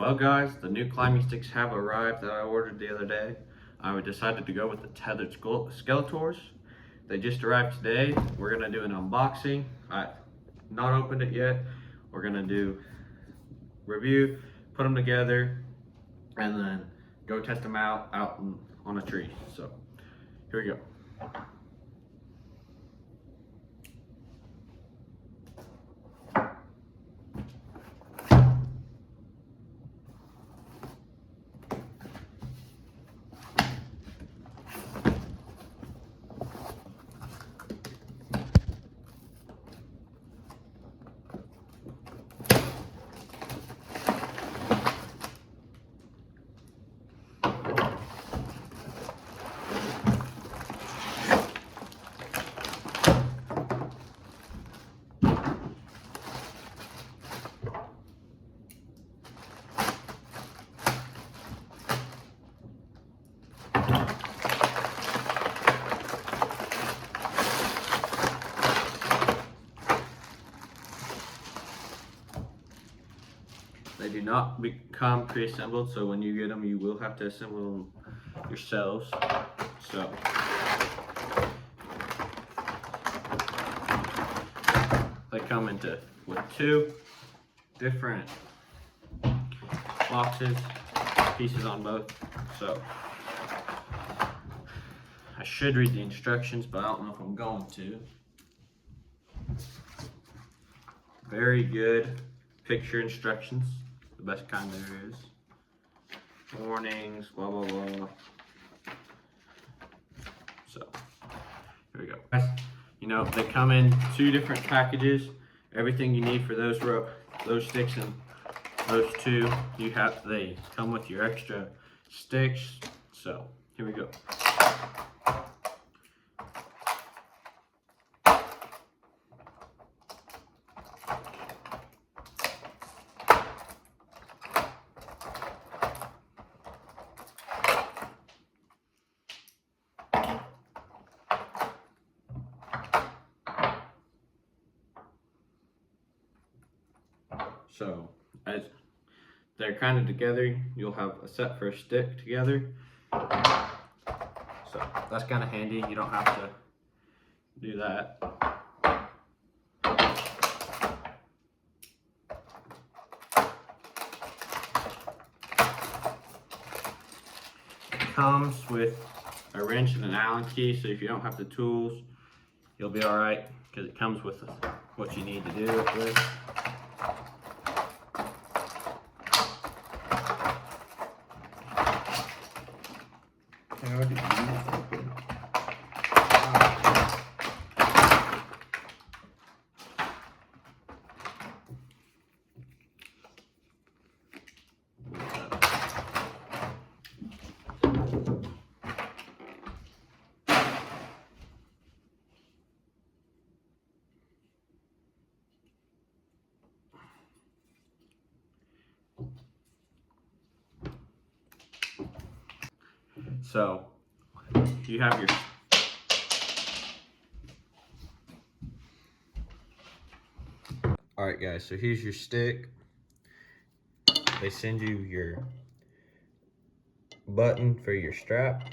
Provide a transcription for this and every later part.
Well guys, the new climbing sticks have arrived that I ordered the other day. I decided to go with the Tethrd Skeletors. They just arrived today. We're gonna do an unboxing. I've not opened it yet. We're gonna do review, put them together, and then go test them out on a tree. So here we go. They do not become pre-assembled, so when you get them, you will have to assemble them yourselves. So they come with two different boxes, pieces on both. So I should read the instructions, but I don't know if I'm going to. Very good picture instructions. The best kind there is. Warnings, blah blah blah. So here we go. You know, they come in two different packages. Everything you need for those sticks and those two, they come with your extra sticks. So here we go. So as they're kind of together, you'll have a set for a stick together. So that's kind of handy. You don't have to do that. It comes with a wrench and an Allen key, so if you don't have the tools, you'll be all right because it comes with what you need to do it with. So you have your alright guys, so here's your stick. They send you your button for your strap.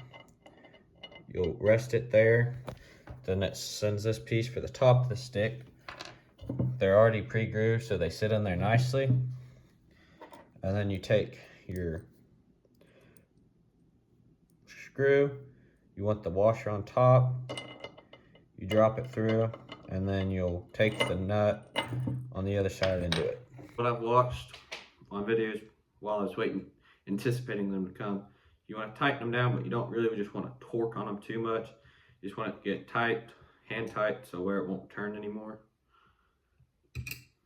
You'll rest it there. Then it sends this piece for the top of the stick. They're already pre-grooved, so they sit in there nicely. And then you take your screw, you want the washer on top, you drop it through, and then you'll take the nut on the other side and do it. What I've watched on videos while I was anticipating them to come, you want to tighten them down, but you don't really just want to torque on them too much. You just want it to get tight, hand tight, so where it won't turn anymore.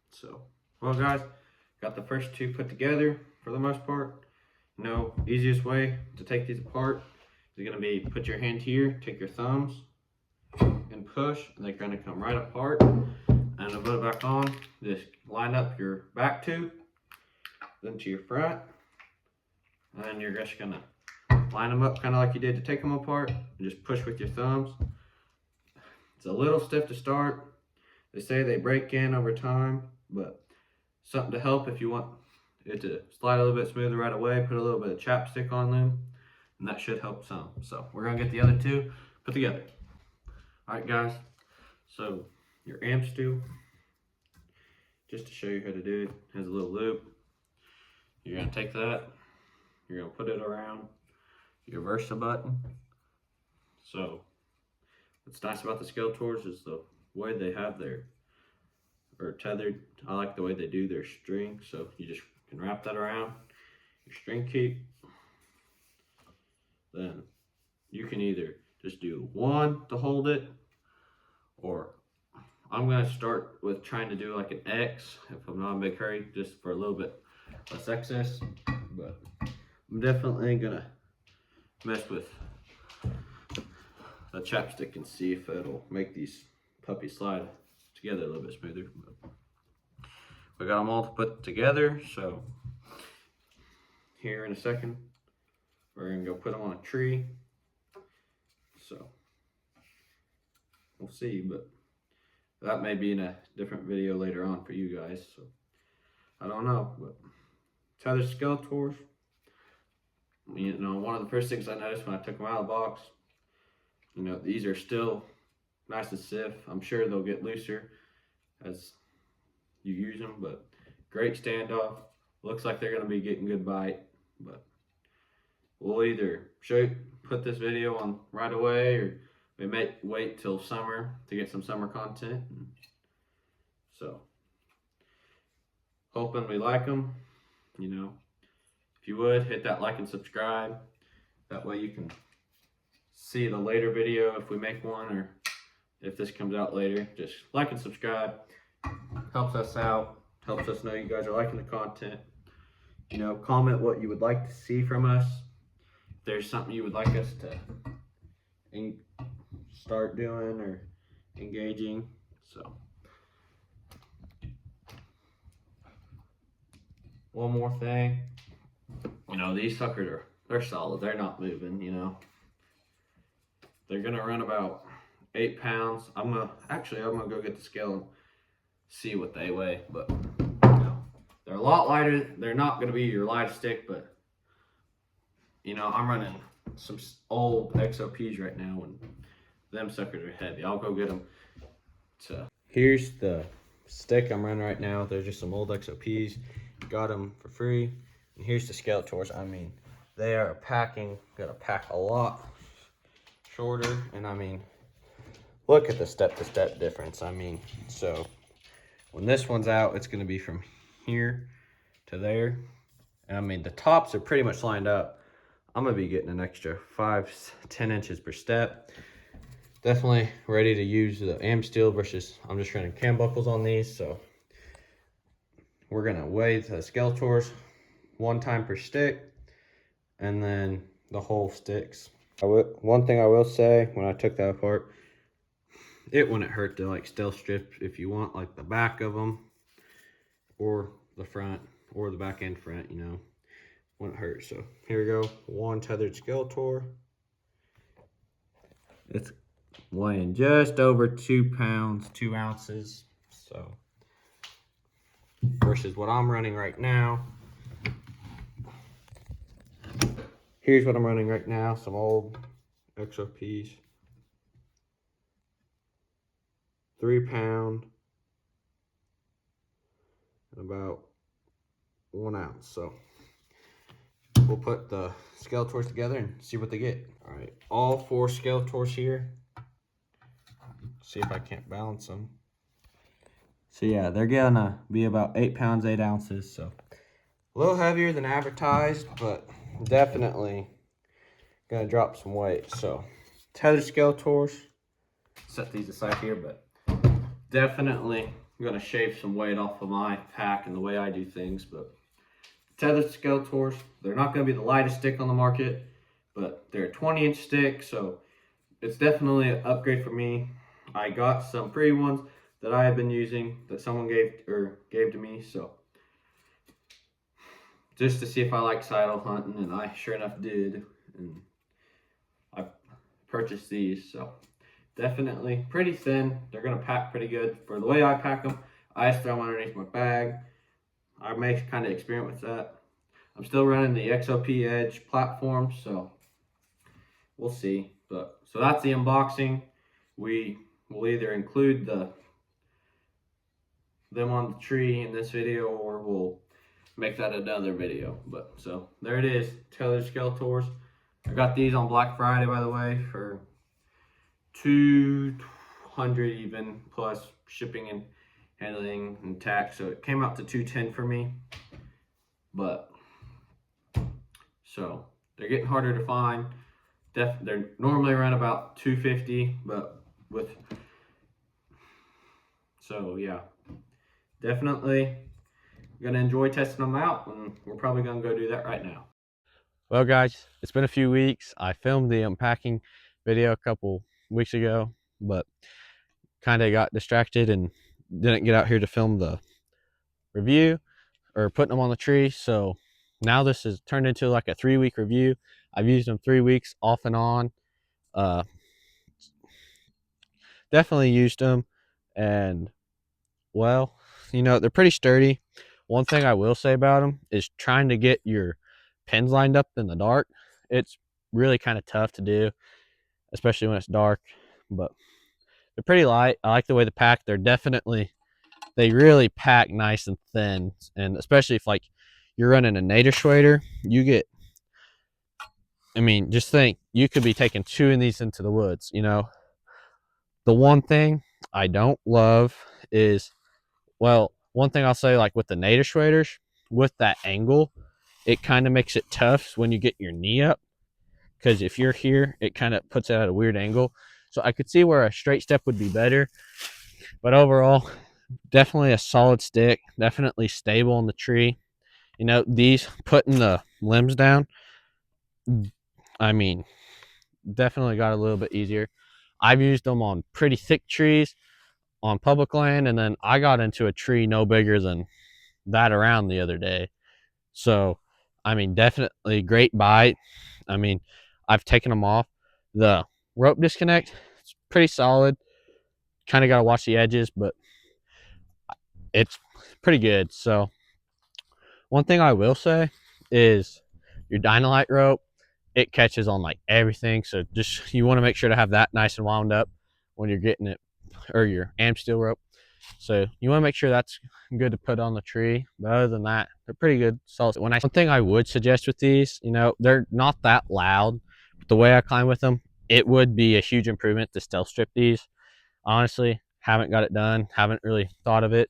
So, well guys, got the first two put together for the most part. You know, easiest way to take these apart is going to be put your hand here, take your thumbs, and push, and they're going to come right apart. And to put it back on, just line up your back two, then to your front, and then you're just going to line them up kind of like you did to take them apart, and just push with your thumbs. It's a little stiff to start. They say they break in over time, but something to help if you want it to slide a little bit smoother right away. Put a little bit of chapstick on them, and that should help some. So we're gonna get the other two put together. All right, guys. So your amp stool, just to show you how to do it, has a little loop. You're gonna take that, you're gonna put it around your Versa button. So what's nice about the Skeletors is the way they have their, or tethered, I like the way they do their string. So you just can wrap that around your string keep. Then you can either just do one to hold it, or I'm gonna start with trying to do like an X if I'm not in a big hurry, just for a little bit less excess. But I'm definitely gonna mess with the chapstick and see if it'll make these puppies slide together a little bit smoother. But we got them all to put together, so here in a second we're gonna go put them on a tree. So we'll see, but that may be in a different video later on for you guys, so I don't know. But Tethrd Skeletors, you know, one of the first things I noticed when I took them out of the box, you know, these are still nice and stiff. I'm sure they'll get looser as you use them, but great standoff. Looks like they're going to be getting good bite, but we'll either put this video on right away, or we may wait till summer to get some summer content. So hoping we like them. You know, if you would hit that like and subscribe, that way you can see the later video if we make one, or if this comes out later. Just like and subscribe, helps us out, helps us know you guys are liking the content. You know, comment what you would like to see from us. If there's something you would like us to start doing or engaging. So one more thing, you know, these suckers they're solid. They're not moving, you know. They're gonna run about 8 pounds. I'm gonna go get the scale and see what they weigh. But you know, they're a lot lighter. They're not gonna be your lightest stick, but you know, I'm running some old XOPs right now, and them suckers are heavy. I'll go get them. So here's the stick I'm running right now. They're just some old XOPs. Got them for free. And here's the Skeletors. I mean, they are gotta pack a lot shorter, and I mean, look at the step-to-step difference. I mean, so when this one's out, it's gonna be from here to there, and I mean the tops are pretty much lined up. I'm gonna be getting an extra 5-10 inches per step. Definitely ready to use the am steel versus I'm just running cam buckles on these. So we're gonna weigh the Skeletors one time per stick, and then the whole sticks. One thing I will say, when I took that apart, it wouldn't hurt to like stealth strip if you want like the back of them, or the front, or the back and front, you know, wouldn't hurt. So here we go, one Tethrd Skeletor. It's weighing just over 2 pounds, 2 ounces. So versus what I'm running right now. Here's what I'm running right now, some old XOPs. 3 pound and about 1 ounce. So we'll put the Skeletors together and see what they get. All right, all 4 Skeletors here. See if I can't balance them. So yeah, they're gonna be about 8 pounds, 8 ounces. So a little heavier than advertised, but definitely gonna drop some weight. So Tethrd Skeletors, set these aside here, but definitely gonna shave some weight off of my pack and the way I do things. But Tethrd Skeletors, they're not gonna be the lightest stick on the market, but they're a 20-inch stick, so it's definitely an upgrade for me. I got some free ones that I have been using that someone gave to me, so just to see if I like saddle hunting, and I sure enough did, and I purchased these. So definitely pretty thin. They're gonna pack pretty good for the way I pack them. I just throw them underneath my bag. I may kind of experiment with that. I'm still running the XOP Edge platform, so we'll see. But so that's the unboxing. We will either include them on the tree in this video, or we'll make that another video. But so there it is, Tethrd Skeletors. I got these on Black Friday, by the way, for 200 even, plus shipping and handling and tax. So it came out to 210 for me. But so they're getting harder to find. They're normally around about 250, but with so yeah, definitely gonna enjoy testing them out, and we're probably gonna go do that right now. Well, guys, it's been a few weeks. I filmed the unpacking video a couple weeks ago, but kind of got distracted and didn't get out here to film the review or putting them on the tree. So now this has turned into like a 3-week review. I've used them 3 weeks off and on. Uh, Definitely used them, and well, they're pretty sturdy. One thing I will say about them is trying to get your pins lined up in the dark. It's really kind of tough to do, especially when it's dark, but they're pretty light. I like the way they pack. They really pack nice and thin, and especially if like you're running a nader schwader, just think you could be taking 2 of these into the woods. The one thing I don't love is, well, one thing I'll say, like with the nader schwaders, with that angle, it kind of makes it tough when you get your knee up, because if you're here, it kind of puts it at a weird angle. So I could see where a straight step would be better, but overall, definitely a solid stick, definitely stable in the tree. These putting the limbs down, I mean, definitely got a little bit easier. I've used them on pretty thick trees on public land, and then I got into a tree no bigger than that around the other day. So, definitely great bite. I've taken them off. The rope disconnect, it's pretty solid. Kind of got to watch the edges, but it's pretty good. So, one thing I will say is your Dynalite rope, it catches on like everything. So just you want to make sure to have that nice and wound up when you're getting it, or your amp steel rope. So you want to make sure that's good to put on the tree. But other than that, they're pretty good, solid. One thing I would suggest with these, they're not that loud. But the way I climb with them, it would be a huge improvement to stealth strip these. Honestly, haven't got it done. Haven't really thought of it.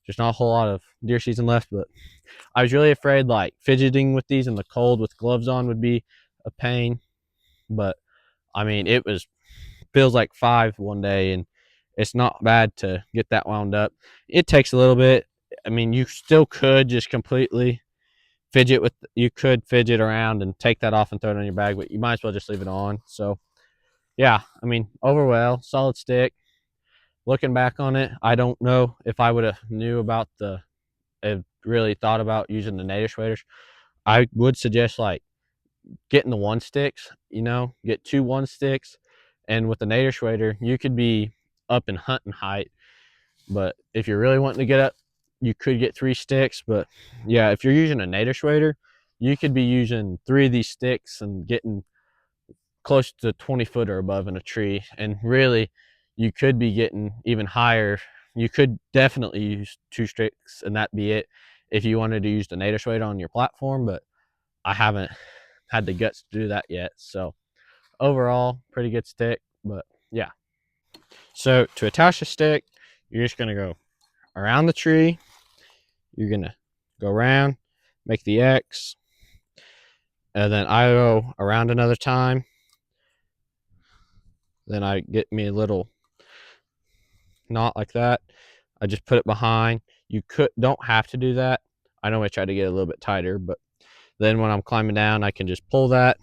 There's not a whole lot of deer season left, but I was really afraid like fidgeting with these in the cold with gloves on would be a pain. But it feels like 5 one day, and it's not bad to get that wound up. It takes a little bit. You still could just completely you could fidget around and take that off and throw it on your bag, but you might as well just leave it on. So yeah, overall, solid stick. Looking back on it, I don't know if I would have knew about really thought about using the nader schwaders. I would suggest like getting the 1-sticks, get 2 1-sticks. And with the nader schwader, you could be up in hunting height. But if you're really wanting to get up, you could get 3 sticks. But yeah, if you're using a nader schwader, you could be using 3 of these sticks and getting close to 20 foot or above in a tree. And really, you could be getting even higher. You could definitely use 2 sticks and that be it if you wanted to use the nader schwader on your platform. But I haven't had the guts to do that yet. So overall, pretty good stick. But yeah. So to attach the stick, you're just going to go around the tree. You're going to go around, make the X, and then I go around another time. Then I get me a little knot like that. I just put it behind. You don't have to do that. I know I try to get it a little bit tighter, but then when I'm climbing down, I can just pull that,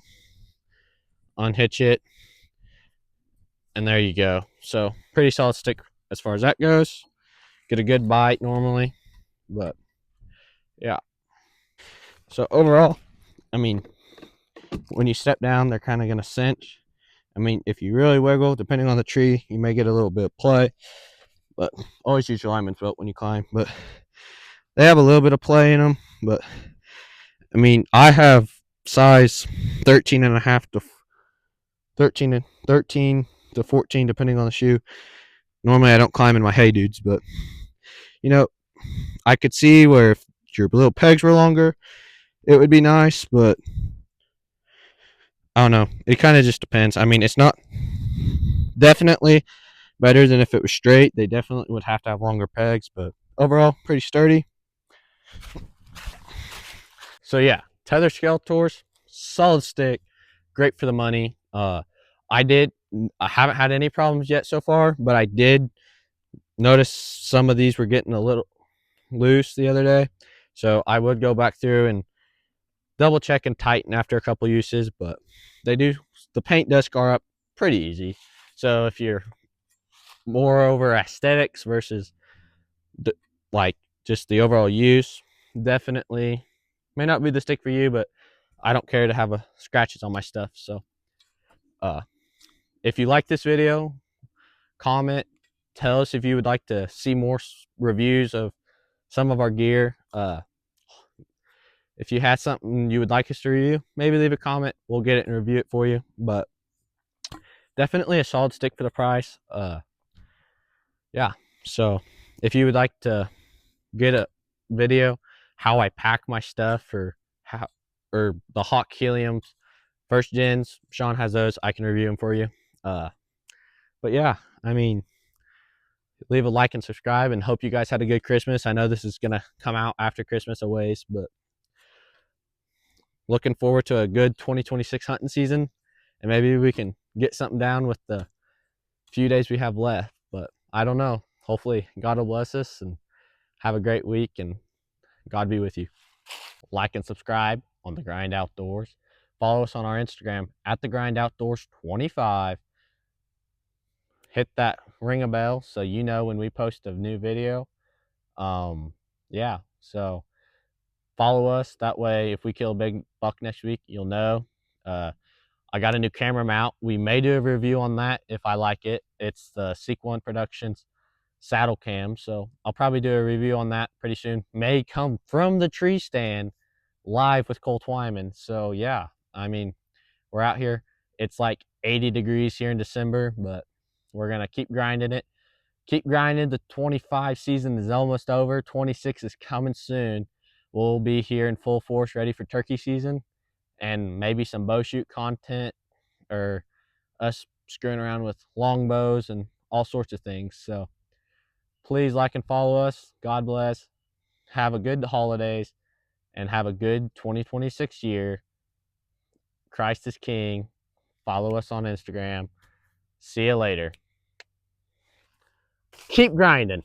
unhitch it, and there you go. So pretty solid stick as far as that goes. Get a good bite normally, but yeah. So overall, when you step down, they're kind of going to cinch. If you really wiggle, depending on the tree, you may get a little bit of play, but always use your lineman's belt when you climb. But They have a little bit of play in them, but I mean, I have size 13 and a half to 13 to 14, depending on the shoe. Normally, I don't climb in my Hey Dudes, but you know, I could see where if your little pegs were longer, it would be nice, but I don't know. It kind of just depends. I mean, it's not definitely better than if it was straight. They definitely would have to have longer pegs, but overall, pretty sturdy. So yeah, Tethrd Skeletors, solid stick, great for the money. I haven't had any problems yet so far, but I did notice some of these were getting a little loose the other day. So I would go back through and double check and tighten after a couple uses, but the paint does scar up pretty easy. So if you're more over aesthetics versus the, like just the overall use, definitely may not be the stick for you, but I don't care to have scratches on my stuff. So uh, if you like this video, comment, tell us if you would like to see more reviews of some of our gear. If you had something you would like us to review, maybe leave a comment. We'll get it and review it for you. But definitely a solid stick for the price. Yeah. So if you would like to get a video how I pack my stuff or the Hawk Heliums first gens, Sean has those. I can review them for you. But yeah, I mean, leave a like and subscribe, and hope you guys had a good Christmas. I know this is gonna come out after Christmas a ways, but looking forward to a good 2026 hunting season, and maybe we can get something down with the few days we have left. But I don't know. Hopefully God will bless us, and have a great week, and God be with you. Like and subscribe on The Grind Outdoors. Follow us on our Instagram at The Grind Outdoors 25. Hit that ring a bell so you know when we post a new video. Yeah, so follow us. That way, if we kill a big buck next week, you'll know. I got a new camera mount. We may do a review on that if I like it. It's the Seek One Productions saddle cam, so I'll probably do a review on that pretty soon. May come from the tree stand live with Cole Twyman. So yeah, I mean, we're out here. It's like 80 degrees here in December, but we're gonna keep grinding it. Keep grinding. The 25 season is almost over. 26 is coming soon. We'll be here in full force, ready for turkey season, and maybe some bow shoot content, or us screwing around with longbows and all sorts of things. So please like and follow us. God bless. Have a good holidays, and have a good 2026 year. Christ is King. Follow us on Instagram. See you later. Keep grinding.